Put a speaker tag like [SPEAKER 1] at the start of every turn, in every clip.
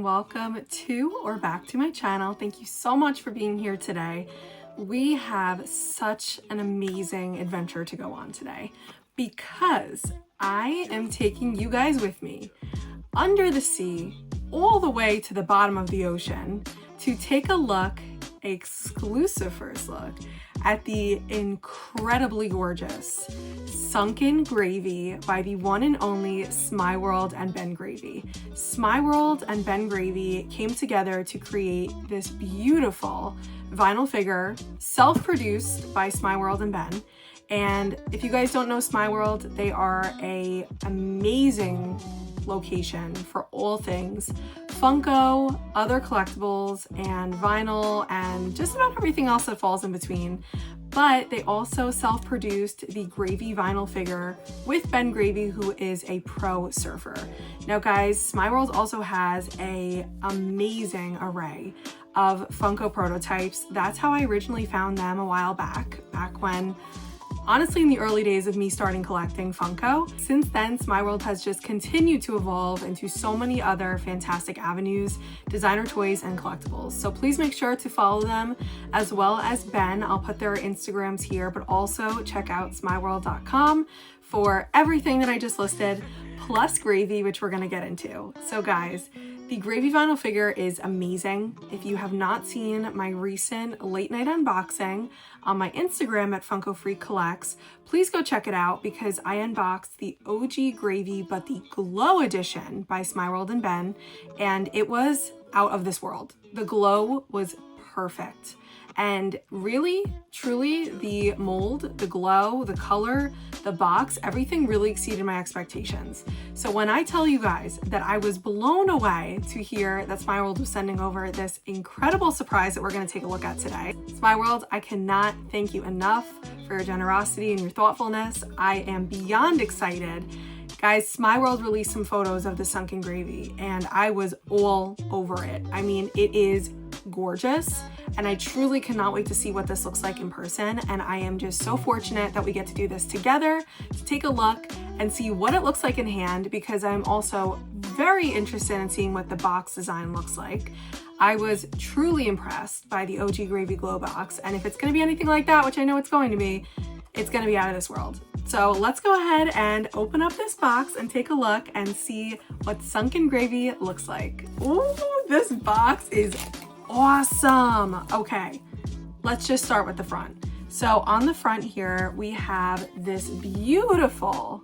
[SPEAKER 1] Welcome to or back to my channel. Thank you so much for being here today. We have such an amazing adventure to go on today because I am taking you guys with me under the sea all the way to the bottom of the ocean to take a look, exclusive first look, at the incredibly gorgeous Sunken Gravy by the one and only Smeye World and Ben Gravy. Smeye World and Ben Gravy came together to create this beautiful vinyl figure, self-produced by Smeye World and Ben. And if you guys don't know Smeye World, they are an amazing location for all things Funko, other collectibles, and vinyl, and just about everything else that falls in between. But they also self-produced the Gravy vinyl figure with Ben Gravy, who is a pro surfer. Now guys, Smeye World also has an amazing array of Funko prototypes. That's how I originally found them a while back when, honestly, in the early days of me starting collecting Funko. Since then, Smeye World has just continued to evolve into so many other fantastic avenues, designer toys, and collectibles. So please make sure to follow them, as well as Ben. I'll put their Instagrams here, but also check out smiyeworld.com for everything that I just listed, plus Gravy, which we're gonna get into. So guys, the Gravy vinyl figure is amazing. If you have not seen my recent late night unboxing on my Instagram at Funko Freak Collects, please go check it out because I unboxed the OG Gravy, but the Glow edition by Smeye World and Ben, and it was out of this world. The glow was perfect. And really, truly, the mold, the glow, the color, the box, everything really exceeded my expectations. So when I tell you guys that I was blown away to hear that Smeye World was sending over this incredible surprise that we're gonna take a look at today, Smeye World, I cannot thank you enough for your generosity and your thoughtfulness. I am beyond excited. Guys, Smeye World released some photos of the Sunken Gravy and I was all over it. I mean, it is gorgeous and I truly cannot wait to see what this looks like in person, and I am just so fortunate that we get to do this together, to take a look and see what it looks like in hand, because I'm also very interested in seeing what the box design looks like. I was truly impressed by the OG Gravy Glow box, and if it's going to be anything like that, which I know it's going to be, it's going to be out of this world. So let's go ahead and open up this box and take a look and see what Sunken Gravy looks like. Ooh, this box is awesome. Okay, let's just start with the front. So on the front here, we have this beautiful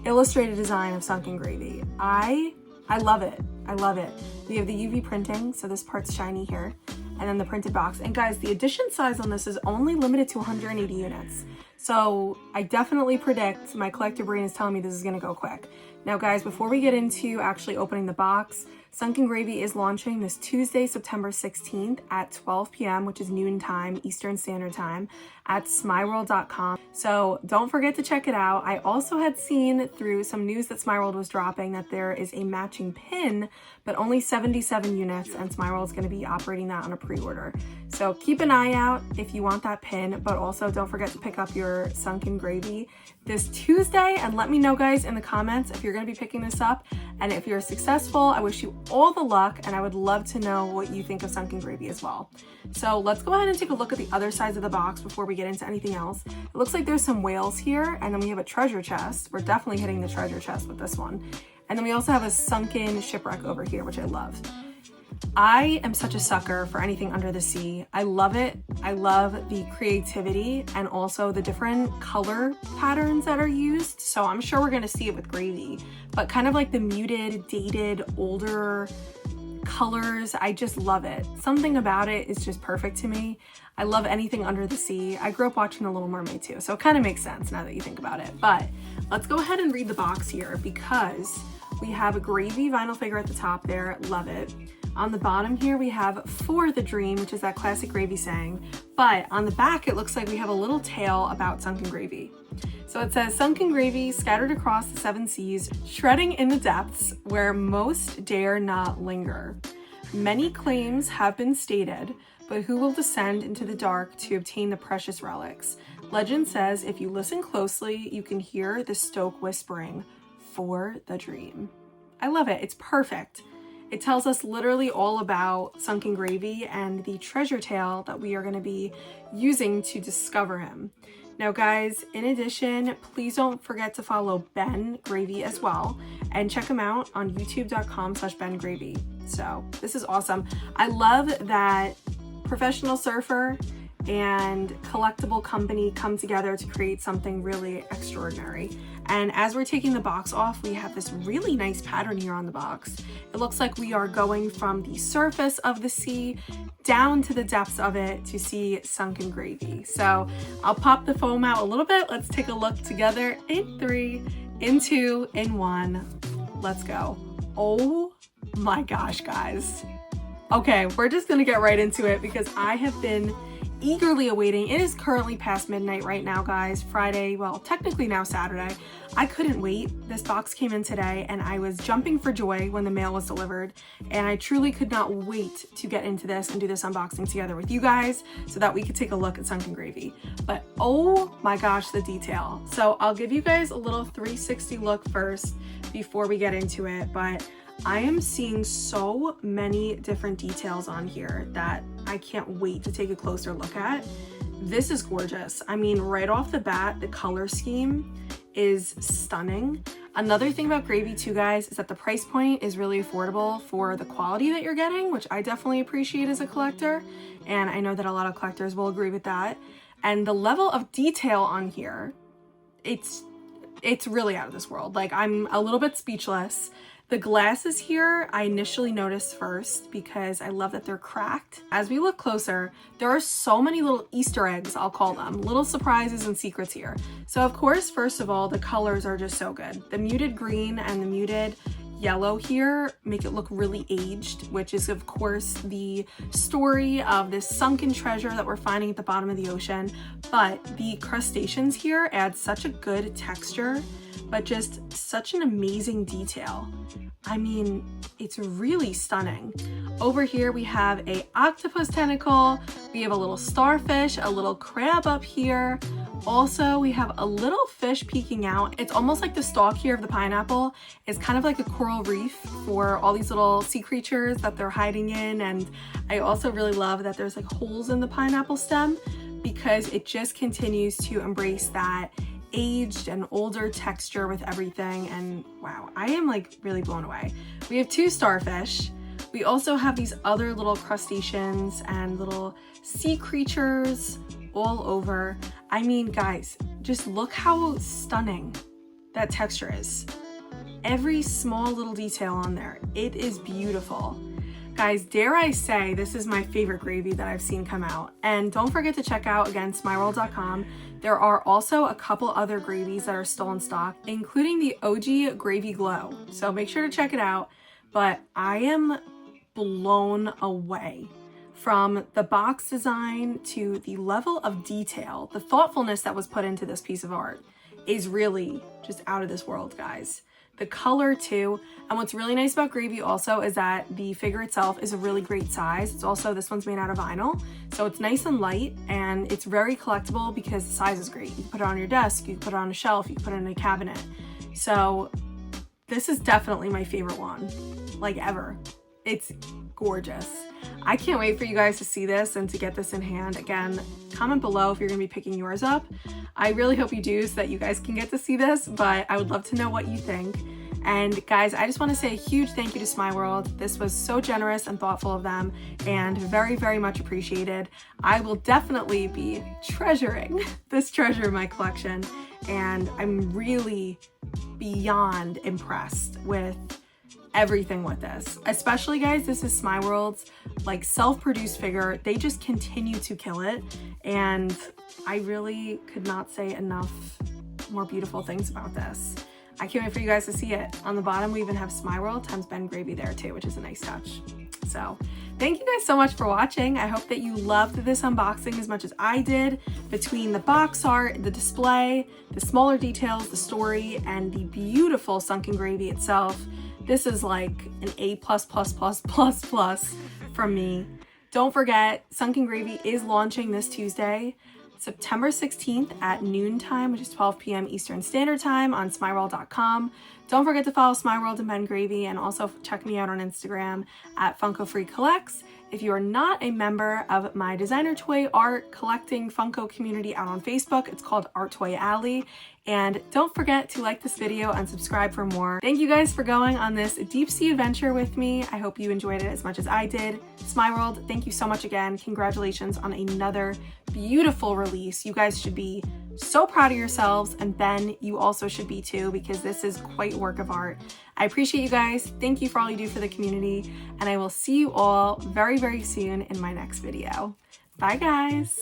[SPEAKER 1] illustrated design of Sunken Gravy. I love it. I love it. We have the UV printing, so this part's shiny here, and then the printed box. And guys, the edition size on this is only limited to 180 units. So I definitely predict, my collector brain is telling me this is gonna go quick. Now guys, before we get into actually opening the box, Sunken Gravy is launching this Tuesday, September 16th at 12 p.m., which is noon time, Eastern Standard Time, at smiyeworld.com. So don't forget to check it out. I also had seen through some news that Smeye World was dropping that there is a matching pin, but only 77 units, and Smeye World is going to be operating that on a pre-order. So keep an eye out if you want that pin, but also don't forget to pick up your Sunken Gravy this Tuesday, and let me know guys in the comments if you're going to be picking this up, and if you're successful, I wish you all the luck, and I would love to know what you think of Sunken Gravy as well. So let's go ahead and take a look at the other sides of the box before we get into anything else. It looks like there's some whales here, and then we have a treasure chest. We're definitely hitting the treasure chest with this one. And then we also have a sunken shipwreck over here, which I love. I am such a sucker for anything under the sea. I love it. I love the creativity and also the different color patterns that are used. So I'm sure we're gonna see it with Gravy, but kind of like the muted, dated, older colors. I just love it. Something about it is just perfect to me. I love anything under the sea. I grew up watching The Little Mermaid too, so it kind of makes sense now that you think about it. But let's go ahead and read the box here because we have a Gravy vinyl figure at the top there. Love it. On the bottom here, we have For the Dream, which is that classic Gravy saying. But on the back, it looks like we have a little tale about Sunken Gravy. So it says, Sunken Gravy scattered across the 7 seas, shredding in the depths where most dare not linger. Many claims have been stated, but who will descend into the dark to obtain the precious relics? Legend says if you listen closely, you can hear the stoke whispering, For the Dream. I love it. It's perfect. It tells us literally all about Sunken Gravy and the treasure tale that we are going to be using to discover him. Now guys, in addition, please don't forget to follow Ben Gravy as well and check him out on youtube.com/BenGravy. So this is awesome. I love that professional surfer and collectible company come together to create something really extraordinary. And as we're taking the box off, we have this really nice pattern here on the box. It looks like we are going from the surface of the sea down to the depths of it to see Sunken Gravy. So I'll pop the foam out a little bit. Let's take a look together in 3, in 2, in 1. Let's go. Oh my gosh, guys. Okay, we're just gonna get right into it because I have been eagerly awaiting. It is currently past midnight right now, guys. Friday, well, technically now Saturday. I couldn't wait. This box came in today and I was jumping for joy when the mail was delivered, and I truly could not wait to get into this and do this unboxing together with you guys so that we could take a look at Sunken Gravy. But oh my gosh, the detail. So I'll give you guys a little 360 look first before we get into it, but I am seeing so many different details on here that I can't wait to take a closer look at. This is gorgeous. I mean, right off the bat, the color scheme is stunning. Another thing about Gravy too, guys, is that the price point is really affordable for the quality that you're getting, which I definitely appreciate as a collector. And I know that a lot of collectors will agree with that. And the level of detail on here, it's really out of this world. Like, I'm a little bit speechless. The glasses here, I initially noticed first because I love that they're cracked. As we look closer, there are so many little Easter eggs, I'll call them, little surprises and secrets here. So of course, first of all, the colors are just so good. The muted green and the muted yellow here make it look really aged, which is of course the story of this sunken treasure that we're finding at the bottom of the ocean. But the crustaceans here add such a good texture, but just such an amazing detail. I mean, it's really stunning. Over here we have a octopus tentacle, we have a little starfish, a little crab up here. Also, we have a little fish peeking out. It's almost like the stalk here of the pineapple is kind of like a coral reef for all these little sea creatures that they're hiding in. And I also really love that there's like holes in the pineapple stem because it just continues to embrace that aged and older texture with everything. And wow, I am like really blown away. We have 2 starfish. We also have these other little crustaceans and little sea creatures all over. I mean, guys, just look how stunning that texture is. Every small little detail on there, it is beautiful. Guys, dare I say this is my favorite Gravy that I've seen come out. And don't forget to check out, again, smyeworld.com. There are also a couple other Gravies that are still in stock, including the OG Gravy Glow. So make sure to check it out. But I am blown away from the box design to the level of detail. The thoughtfulness that was put into this piece of art is really just out of this world, guys. The color too. And what's really nice about Gravy also is that the figure itself is a really great size. It's also, this one's made out of vinyl, so it's nice and light and it's very collectible because the size is great. You can put it on your desk, you can put it on a shelf, you can put it in a cabinet. So this is definitely my favorite one, like ever. It's gorgeous. I can't wait for you guys to see this and to get this in hand. Again, comment below if you're gonna be picking yours up. I really hope you do so that you guys can get to see this, but I would love to know what you think. And guys, I just want to say a huge thank you to Smeye World. This was so generous and thoughtful of them and very, very much appreciated. I will definitely be treasuring this treasure in my collection, and I'm really beyond impressed with everything with this. Especially, guys, this is Smeye World's like self-produced figure. They just continue to kill it, and I really could not say enough more beautiful things about this. I can't wait for you guys to see it. On the bottom, we even have Smeye World times Ben Gravy there too, which is a nice touch. So thank you guys so much for watching. I hope that you loved this unboxing as much as I did. Between the box art, the display, the smaller details, the story, and the beautiful Sunken Gravy itself, this is like an A+++++ from me. Don't forget, Sunken Gravy is launching this Tuesday, September 16th at noontime, which is 12 p.m. Eastern Standard Time on smyeworld.com. Don't forget to follow Smeye World and Ben Gravy, and also check me out on Instagram at FUNKO Free Collects. If you are not a member of my designer toy art collecting Funko community out on Facebook, it's called Art Toy Alley. And don't forget to like this video and subscribe for more. Thank you guys for going on this deep sea adventure with me. I hope you enjoyed it as much as I did. Smeye World, thank you so much again. Congratulations on another beautiful release. You guys should be so proud of yourselves, and Ben, you also should be too, because this is quite a work of art. I appreciate you guys. Thank you for all you do for the community, and I will see you all very, very soon in my next video. Bye guys.